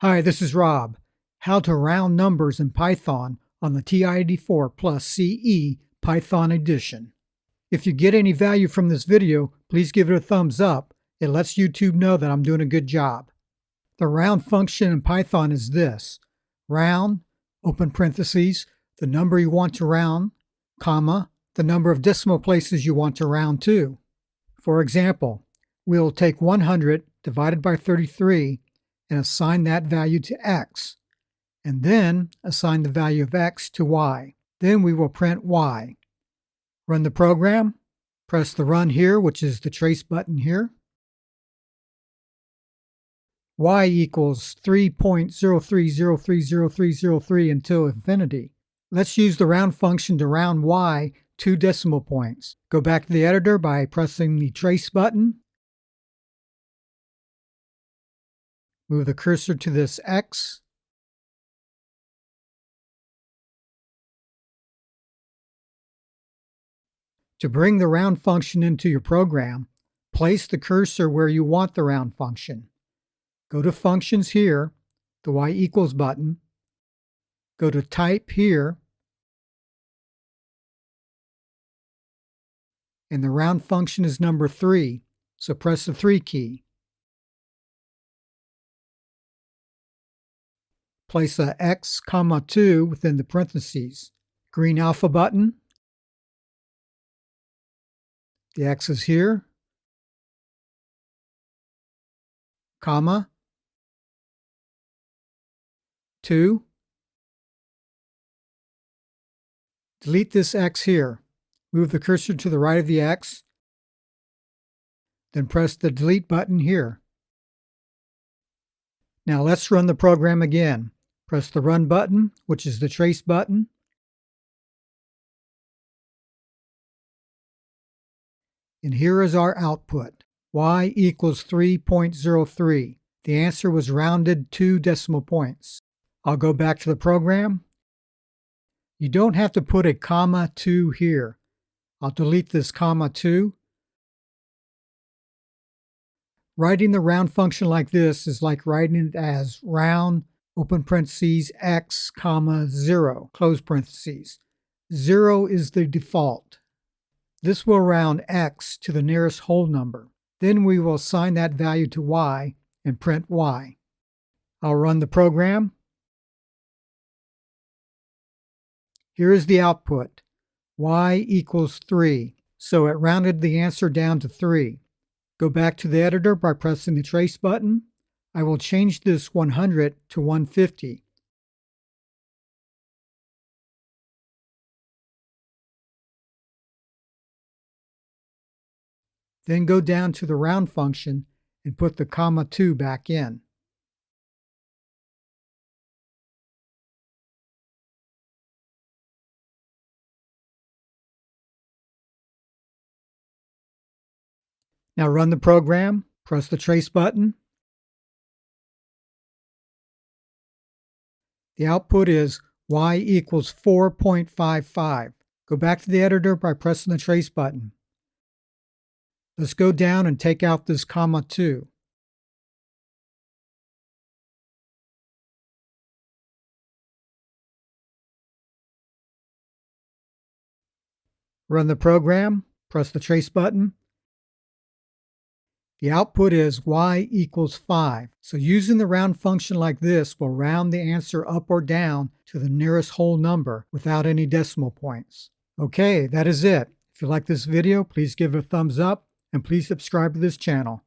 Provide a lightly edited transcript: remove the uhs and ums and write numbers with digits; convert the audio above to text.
Hi, this is Rob. How to round numbers in Python on the TI-84 plus CE Python edition. If you get any value from this video, please give it a thumbs up. It lets YouTube know that I'm doing a good job. The round function in Python is this: round, open parentheses, the number you want to round, comma, the number of decimal places you want to round to. For example, we'll take 100 divided by 33 and assign that value to x, and then assign the value of x to y. Then we will print y. Run the program, press the run here, which is the trace button here. Y equals 3.03030303 until infinity. Let's use the round function to round y 2 decimal points. Go back to the editor by pressing the trace button. Move the cursor to this X. To bring the round function into your program, place the cursor where you want the round function. Go to Functions here, the Y equals button. Go to Type here, and the round function is number 3, so press the 3 key. Place a x, 2 within the parentheses. Green alpha button. The x is here, comma, 2. Delete this x here. Move the cursor to the right of the x, then press the delete button here. Now let's run the program again. Press the run button, which is the trace button. And here is our output. Y equals 3.03. The answer was rounded 2 decimal points. I'll go back to the program. You don't have to put a comma 2 here. I'll delete this comma 2. Writing the round function like this is like writing it as round, open parentheses, x, comma, 0, close parentheses. 0 is the default. This will round x to the nearest whole number. Then we will assign that value to y and print y. I'll run the program. Here is the output. Y equals 3. So it rounded the answer down to 3. Go back to the editor by pressing the trace button. I will change this 100 to 150. Then go down to the round function and put the comma 2 back in. Now run the program, press the trace button. The output is y equals 4.55. Go back to the editor by pressing the trace button. Let's go down and take out this comma 2. Run the program, press the trace button. The output is y equals 5. So using the round function like this will round the answer up or down to the nearest whole number without any decimal points. Okay, that is it. If you like this video, please give it a thumbs up and please subscribe to this channel.